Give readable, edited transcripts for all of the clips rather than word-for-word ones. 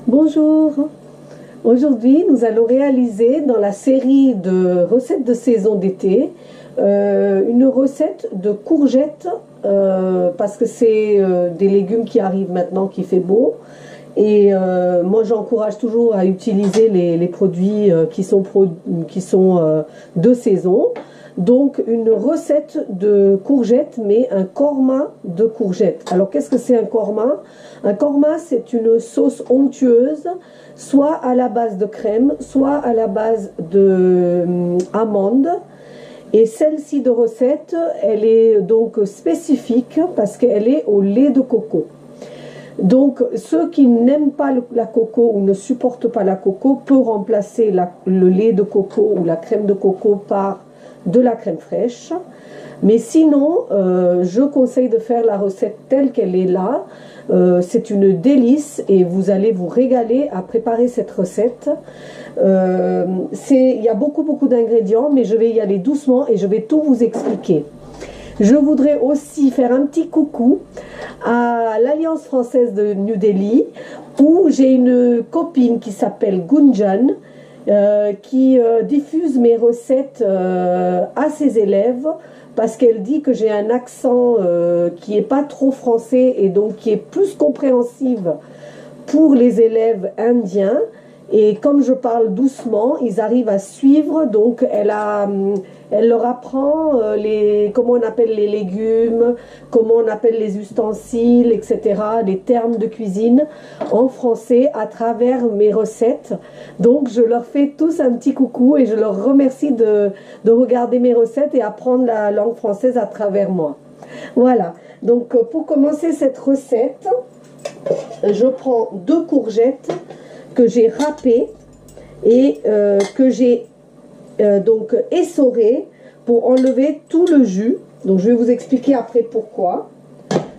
Bonjour. Aujourd'hui, nous allons réaliser dans la série de recettes de saison d'été une recette de courgettes parce que c'est des légumes qui arrivent maintenant, qui fait beau. Et moi, j'encourage toujours à utiliser les produits qui sont de saison. Donc, une recette de courgettes, mais un korma de courgettes. Alors, qu'est-ce que c'est un korma? Un korma, c'est une sauce onctueuse, soit à la base de crème, soit à la base de amandes. Et celle-ci de recette, elle est donc spécifique parce qu'elle est au lait de coco. Donc, ceux qui n'aiment pas la coco ou ne supportent pas la coco peuvent remplacer le lait de coco ou la crème de coco par de la crème fraîche. Mais sinon, je conseille de faire la recette telle qu'elle est là. C'est une délice et vous allez vous régaler à préparer cette recette. Il y a beaucoup d'ingrédients, mais je vais y aller doucement et je vais tout vous expliquer. Je voudrais aussi faire un petit coucou à l'Alliance française de New Delhi, où j'ai une copine qui s'appelle Gunjan, qui diffuse mes recettes à ses élèves, parce qu'elle dit que j'ai un accent qui n'est pas trop français et donc qui est plus compréhensible pour les élèves indiens. Et comme je parle doucement, ils arrivent à suivre. Donc elle leur apprend comment on appelle les légumes, comment on appelle les ustensiles, etc., les termes de cuisine en français à travers mes recettes. Donc je leur fais tous un petit coucou et je leur remercie de regarder mes recettes et apprendre la langue française à travers moi. Voilà, donc pour commencer cette recette, je prends 2 courgettes que j'ai râpées et que j'ai donc essoré pour enlever tout le jus. Donc je vais vous expliquer après pourquoi.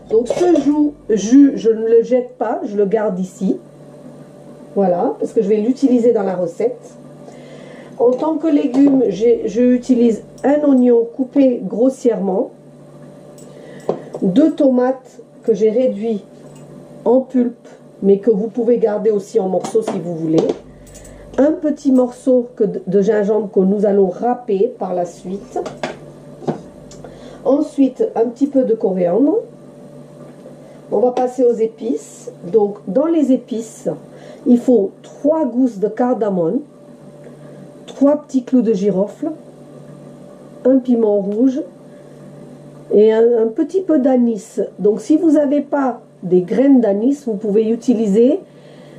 Donc ce jus, je ne le jette pas, je le garde ici. Voilà, parce que je vais l'utiliser dans la recette. En tant que légumes, j'utilise un oignon coupé grossièrement, 2 tomates que j'ai réduit en pulpe, mais que vous pouvez garder aussi en morceaux si vous voulez. Un petit morceau de gingembre que nous allons râper par la suite. Ensuite, un petit peu de coriandre. On va passer aux épices. Donc, dans les épices, il faut 3 gousses de cardamome, 3 petits clous de girofle, un piment rouge et un petit peu d'anis. Donc, si vous n'avez pas des graines d'anis, vous pouvez utiliser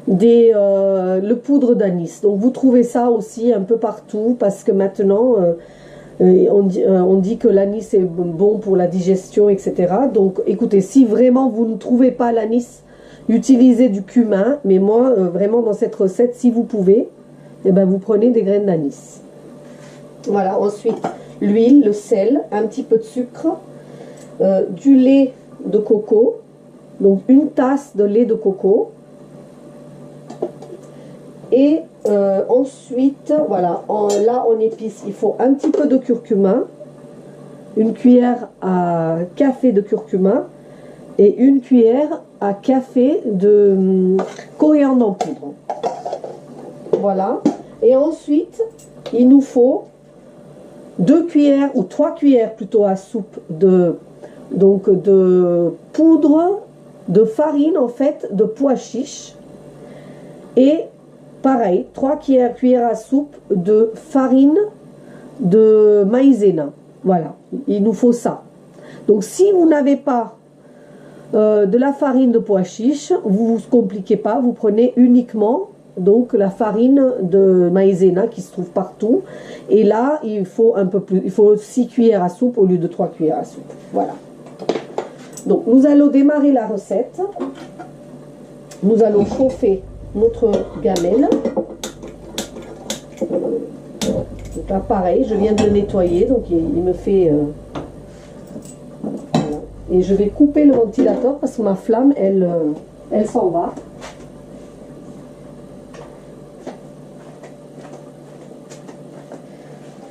le poudre d'anis. Donc vous trouvez ça aussi un peu partout parce que maintenant on dit que l'anis est bon pour la digestion, etc. Donc écoutez, si vraiment vous ne trouvez pas l'anis, utilisez du cumin. Mais moi vraiment dans cette recette, si vous pouvez, eh ben, vous prenez des graines d'anis. Voilà, ensuite l'huile, le sel, un petit peu de sucre, du lait de coco. Donc une tasse de lait de coco. Et ensuite, voilà, là en épices, il faut un petit peu de curcuma, une cuillère à café de curcuma et une cuillère à café de coriandre en poudre. Voilà. Et ensuite, il nous faut 2 cuillères ou 3 cuillères plutôt à soupe de poudre de farine en fait de pois chiches et pareil 3 cuillères à soupe de farine de maïzena. Voilà, il nous faut ça. Donc si vous n'avez pas de la farine de pois chiches, vous vous compliquez pas, vous prenez uniquement donc la farine de maïzena qui se trouve partout et là il faut un peu plus, il faut 6 cuillères à soupe au lieu de 3 cuillères à soupe. Voilà. Donc nous allons démarrer la recette. Nous allons chauffer notre gamelle. Donc là pareil, je viens de le nettoyer, donc il me fait... voilà. Et je vais couper le ventilateur parce que ma flamme, elle s'en va.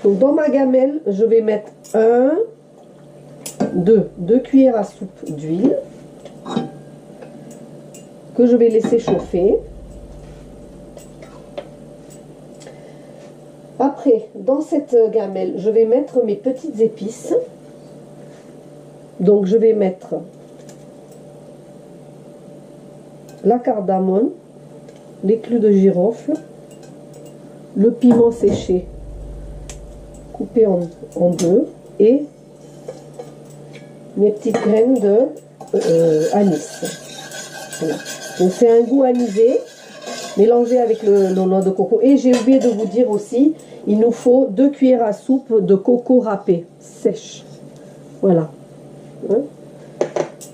Donc dans ma gamelle, je vais mettre 2 cuillères à soupe d'huile que je vais laisser chauffer. Après, dans cette gamelle, je vais mettre mes petites épices. Donc, je vais mettre la cardamome, les clous de girofle, le piment séché coupé en deux et mes petites graines de anis. Voilà. Donc c'est un goût anisé mélangé avec le noix de coco. Et j'ai oublié de vous dire aussi, il nous faut 2 cuillères à soupe de coco râpé sèche. Voilà. Hein?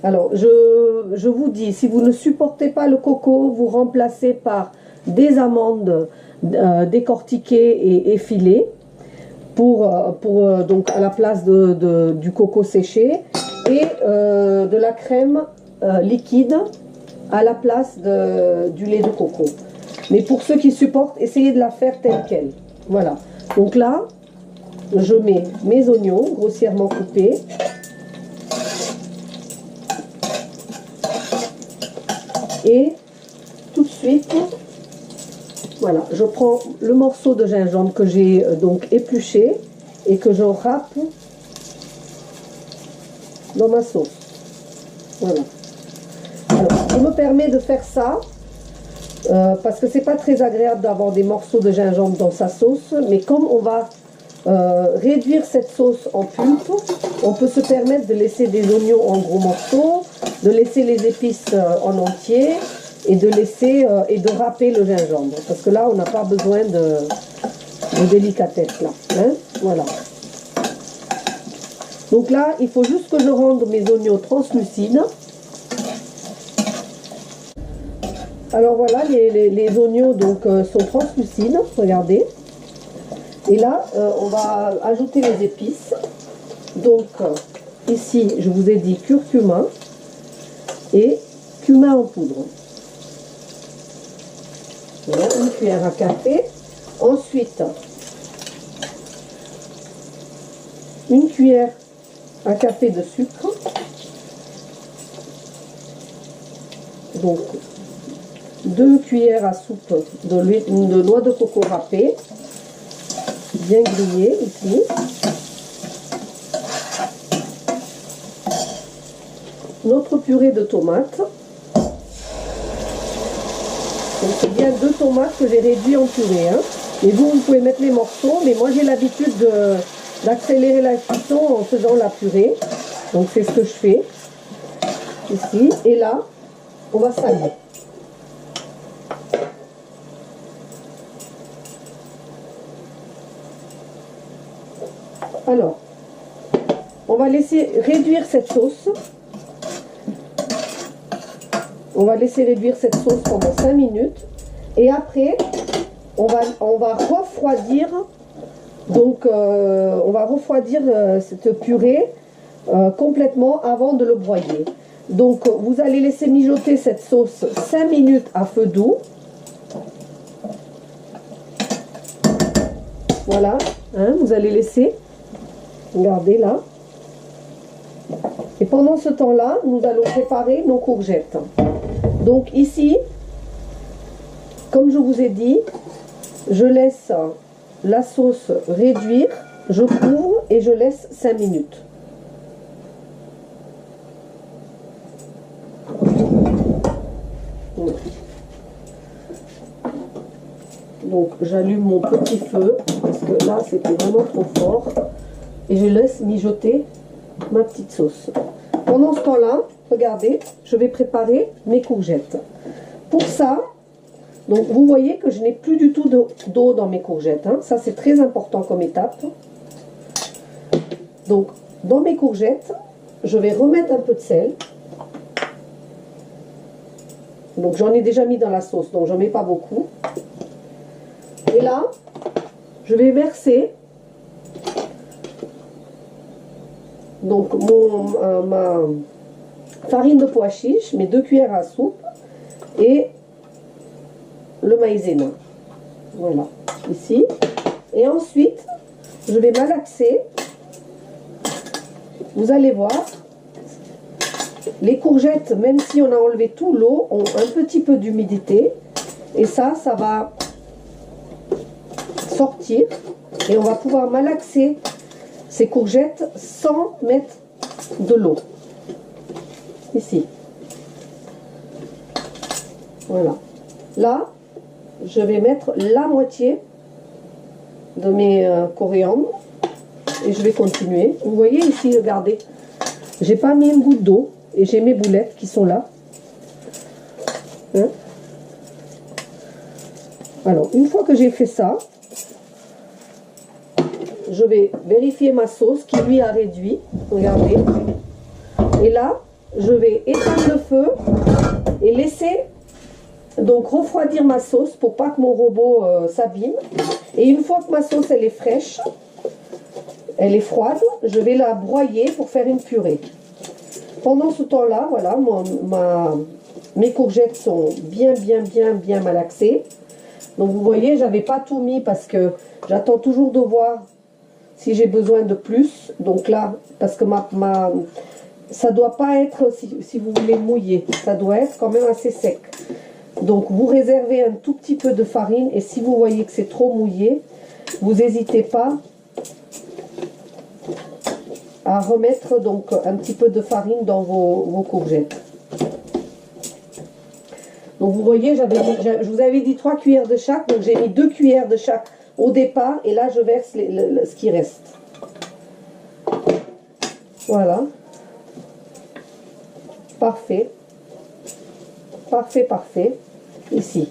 Alors je vous dis, si vous ne supportez pas le coco, vous remplacez par des amandes décortiquées et effilées donc à la place du coco séché et de la crème liquide à la place du lait de coco. Mais pour ceux qui supportent, essayez de la faire telle qu'elle. Voilà. Donc là, je mets mes oignons grossièrement coupés. Et tout de suite, voilà, je prends le morceau de gingembre que j'ai donc épluché et que je râpe dans ma sauce. Voilà. Alors, je me permets de faire ça parce que c'est pas très agréable d'avoir des morceaux de gingembre dans sa sauce, mais comme on va réduire cette sauce en pulpe, on peut se permettre de laisser des oignons en gros morceaux, de laisser les épices en entier et de laisser et de râper le gingembre, parce que là on n'a pas besoin de délicatesse là, hein, voilà. Donc là il faut juste que je rende mes oignons translucides. Alors voilà, les oignons donc sont translucides, regardez. Et là on va ajouter les épices. Donc ici je vous ai dit curcuma et cumin en poudre. Voilà, une cuillère à café. Ensuite, une cuillère à café de sucre. Donc, 2 cuillères à soupe de noix de coco râpée, bien grillée ici. Notre purée de tomates. Donc c'est bien 2 tomates que j'ai réduit en purée. Hein. Et vous pouvez mettre les morceaux, mais moi j'ai l'habitude d'accélérer la cuisson en faisant la purée. Donc c'est ce que je fais ici. Et là, on va saler. Alors, on va laisser réduire cette sauce. On va laisser réduire cette sauce pendant 5 minutes. Et après, on va refroidir. Donc, on va refroidir cette purée complètement avant de le broyer. Donc, vous allez laisser mijoter cette sauce 5 minutes à feu doux. Voilà, hein, vous allez laisser. Regardez là. Et pendant ce temps-là, nous allons préparer nos courgettes. Donc ici, comme je vous ai dit, je laisse la sauce réduire, je couvre et je laisse 5 minutes. Donc j'allume mon petit feu, parce que là c'était vraiment trop fort. Et je laisse mijoter ma petite sauce. Pendant ce temps-là, regardez, je vais préparer mes courgettes. Pour ça, donc vous voyez que je n'ai plus du tout d'eau dans mes courgettes. Hein. Ça, c'est très important comme étape. Donc, dans mes courgettes, je vais remettre un peu de sel. Donc, j'en ai déjà mis dans la sauce, donc j'en mets pas beaucoup. Et là, je vais verser donc ma farine de pois chiche, mes 2 cuillères à soupe et le maïzena. Voilà, ici. Et ensuite, je vais malaxer. Vous allez voir, les courgettes, même si on a enlevé tout l'eau, ont un petit peu d'humidité. Et ça va sortir. Et on va pouvoir malaxer ces courgettes sans mettre de l'eau. Ici. Voilà. Là, je vais mettre la moitié de mes coriandres et je vais continuer. Vous voyez ici, regardez, j'ai pas mis une goutte d'eau et j'ai mes boulettes qui sont là. Hein? Alors, une fois que j'ai fait ça, je vais vérifier ma sauce qui lui a réduit. Regardez. Et là, je vais éteindre le feu et laisser donc refroidir ma sauce pour pas que mon robot s'abîme. Et une fois que ma sauce elle est fraîche, elle est froide, je vais la broyer pour faire une purée. Pendant ce temps-là, voilà, mes courgettes sont bien malaxées. Donc vous voyez, j'avais pas tout mis parce que j'attends toujours de voir si j'ai besoin de plus. Donc là, parce que ça doit pas être, si vous voulez, mouillé, ça doit être quand même assez sec. Donc vous réservez un tout petit peu de farine et si vous voyez que c'est trop mouillé, vous n'hésitez pas à remettre donc un petit peu de farine dans vos courgettes. Donc vous voyez, je vous avais dit 3 cuillères de chaque, donc j'ai mis 2 cuillères de chaque au départ et là je verse ce qui reste. Voilà. Parfait. Parfait. Ici.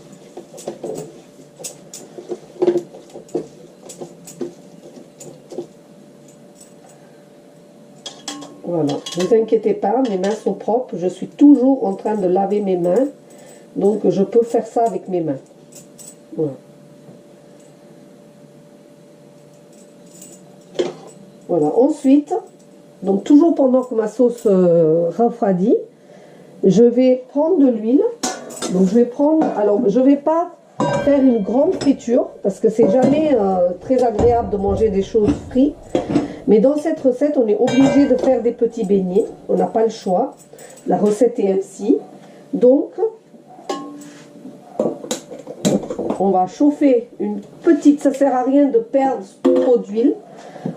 Voilà. Ne vous inquiétez pas, mes mains sont propres. Je suis toujours en train de laver mes mains. Donc je peux faire ça avec mes mains. Voilà. Voilà. Ensuite, donc toujours pendant que ma sauce refroidit, je vais prendre de l'huile. Donc je vais prendre, alors je vais pas faire une grande friture parce que c'est jamais très agréable de manger des choses frites. Mais dans cette recette, on est obligé de faire des petits beignets. On n'a pas le choix. La recette est ainsi. Donc, on va chauffer une petite, ça sert à rien de perdre trop d'huile.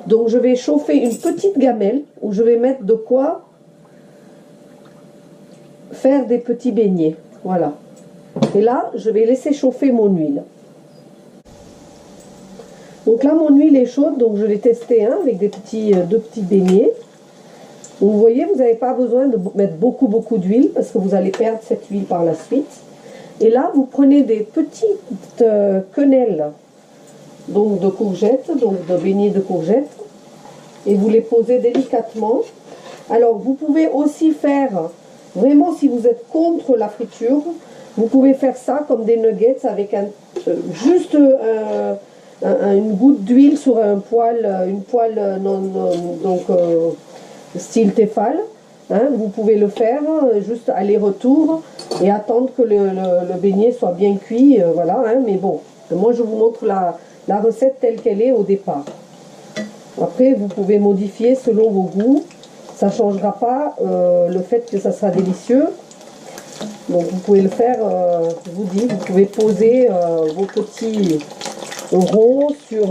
Donc je vais chauffer une petite gamelle où je vais mettre de quoi faire des petits beignets. Voilà. Et là, je vais laisser chauffer mon huile. Donc là, mon huile est chaude, donc je l'ai testé avec deux petits beignets. Vous voyez, vous n'avez pas besoin de mettre beaucoup d'huile parce que vous allez perdre cette huile par la suite. Et là, vous prenez des petites quenelles donc de courgettes, donc de beignets de courgettes, et vous les posez délicatement. Alors, vous pouvez aussi faire, vraiment si vous êtes contre la friture, vous pouvez faire ça comme des nuggets avec juste une goutte d'huile sur une poêle style Tefal. Hein, vous pouvez le faire juste aller-retour et attendre que le beignet soit bien cuit. Voilà, hein, mais bon, moi je vous montre la recette telle qu'elle est au départ. Après, vous pouvez modifier selon vos goûts. Ça ne changera pas le fait que ça sera délicieux. Donc vous pouvez le faire, je vous dis, vous pouvez poser vos petits ronds sur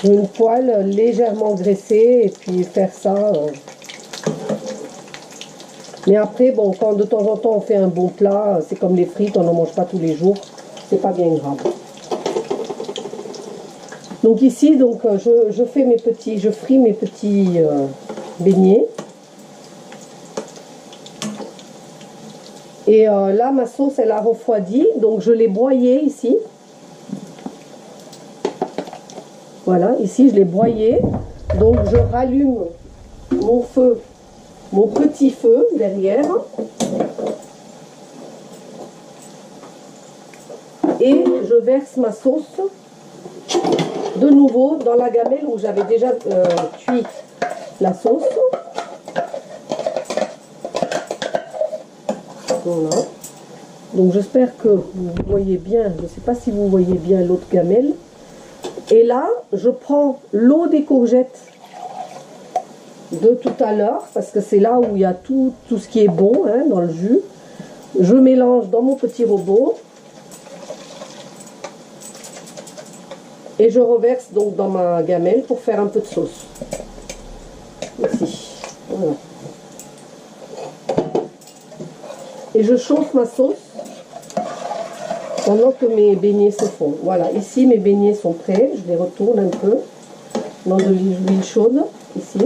une poêle légèrement graissée et puis faire ça. Mais après, bon, quand de temps en temps on fait un bon plat, c'est comme les frites, on n'en mange pas tous les jours, c'est pas bien grave. Donc ici, donc, je fris mes petits beignets. Et là, ma sauce, elle a refroidi, donc je l'ai broyée ici. Voilà, ici, je l'ai broyée. Donc, je rallume mon feu, mon petit feu derrière. Et je verse ma sauce de nouveau dans la gamelle où j'avais déjà cuit la sauce. Voilà. Donc j'espère que vous voyez bien, je ne sais pas si vous voyez bien l'autre gamelle. Et là, je prends l'eau des courgettes de tout à l'heure, parce que c'est là où il y a tout ce qui est bon hein, dans le jus. Je mélange dans mon petit robot. Et je reverse donc dans ma gamelle pour faire un peu de sauce. Ici. Voilà. Et je chauffe ma sauce pendant que mes beignets se font. Voilà, ici mes beignets sont prêts. Je les retourne un peu dans de l'huile chaude, ici.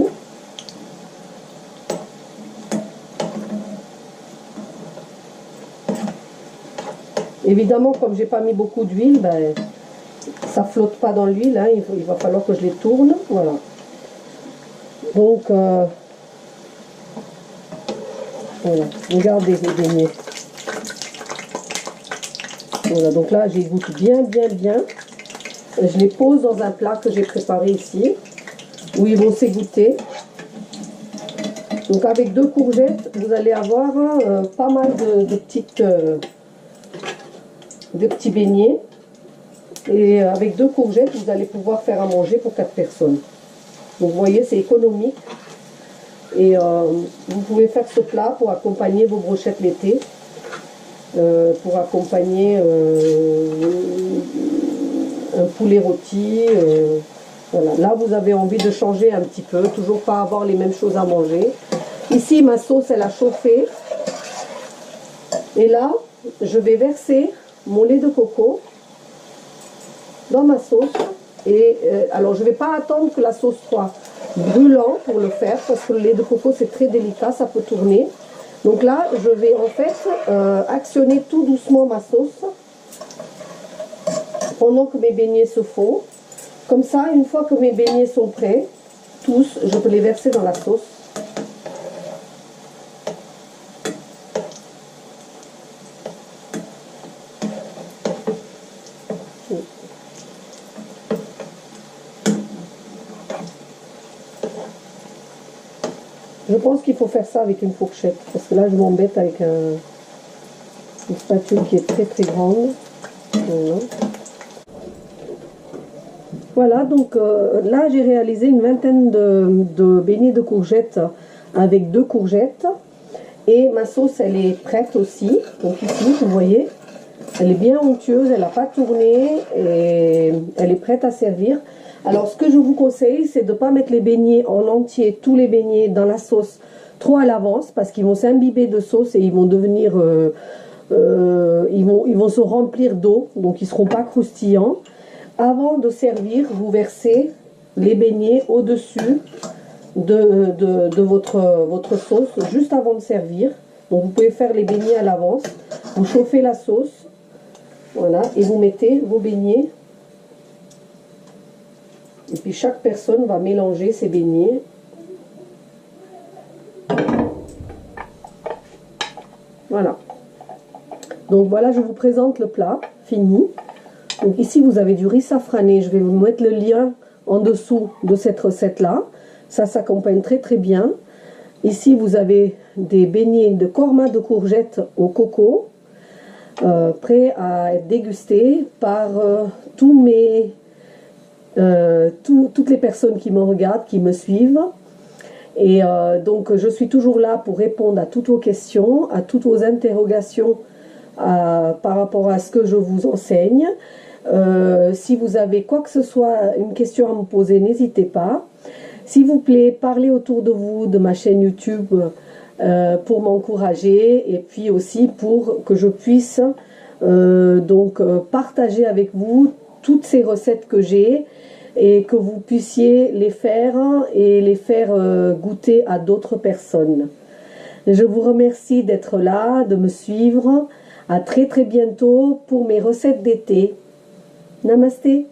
Évidemment, comme j'ai pas mis beaucoup d'huile, ben, ça flotte pas dans l'huile. Hein, il va falloir que je les tourne. Voilà. Donc, voilà. Regardez les beignets. Voilà. Donc là, j'y goûte bien. Je les pose dans un plat que j'ai préparé ici, où ils vont s'égoutter. Donc avec 2 courgettes, vous allez avoir pas mal de petits beignets. Et avec 2 courgettes, vous allez pouvoir faire à manger pour 4 personnes. Donc vous voyez, c'est économique. Et vous pouvez faire ce plat pour accompagner vos brochettes l'été. Pour accompagner un poulet rôti. Voilà. Là, vous avez envie de changer un petit peu. Toujours pas avoir les mêmes choses à manger. Ici, ma sauce, elle a chauffé. Et là, je vais verser mon lait de coco dans ma sauce. Et alors, je ne vais pas attendre que la sauce soit brûlante pour le faire, parce que le lait de coco, c'est très délicat, ça peut tourner. Donc là, je vais en fait actionner tout doucement ma sauce pendant que mes beignets se font. Comme ça, une fois que mes beignets sont prêts, tous, je peux les verser dans la sauce. Je pense qu'il faut faire ça avec une fourchette, parce que là je m'embête avec une spatule qui est très grande. Voilà, donc là j'ai réalisé une vingtaine de beignets de courgettes avec 2 courgettes. Et ma sauce, elle est prête aussi. Donc ici, vous voyez, elle est bien onctueuse, elle n'a pas tourné et elle est prête à servir. Alors, ce que je vous conseille, c'est de ne pas mettre les beignets en entier, tous les beignets dans la sauce trop à l'avance, parce qu'ils vont s'imbiber de sauce et ils vont devenir, ils vont se remplir d'eau, donc ils ne seront pas croustillants. Avant de servir, vous versez les beignets au-dessus de votre sauce, juste avant de servir. Donc, vous pouvez faire les beignets à l'avance. Vous chauffez la sauce, voilà, et vous mettez vos beignets. Et puis chaque personne va mélanger ses beignets. Voilà. Donc voilà, je vous présente le plat fini. Donc ici, vous avez du riz safrané. Je vais vous mettre le lien en dessous de cette recette-là. Ça s'accompagne très bien. Ici, vous avez des beignets de korma de courgettes au coco, prêts à être dégustés par toutes les personnes qui me regardent, qui me suivent. Et donc, je suis toujours là pour répondre à toutes vos questions, à toutes vos interrogations par rapport à ce que je vous enseigne. Si vous avez quoi que ce soit, une question à me poser, n'hésitez pas. S'il vous plaît, parlez autour de vous, de ma chaîne YouTube, pour m'encourager et puis aussi pour que je puisse partager avec vous toutes ces recettes que j'ai et que vous puissiez les faire et les faire goûter à d'autres personnes. Je vous remercie d'être là, de me suivre. À très bientôt pour mes recettes d'été. Namasté.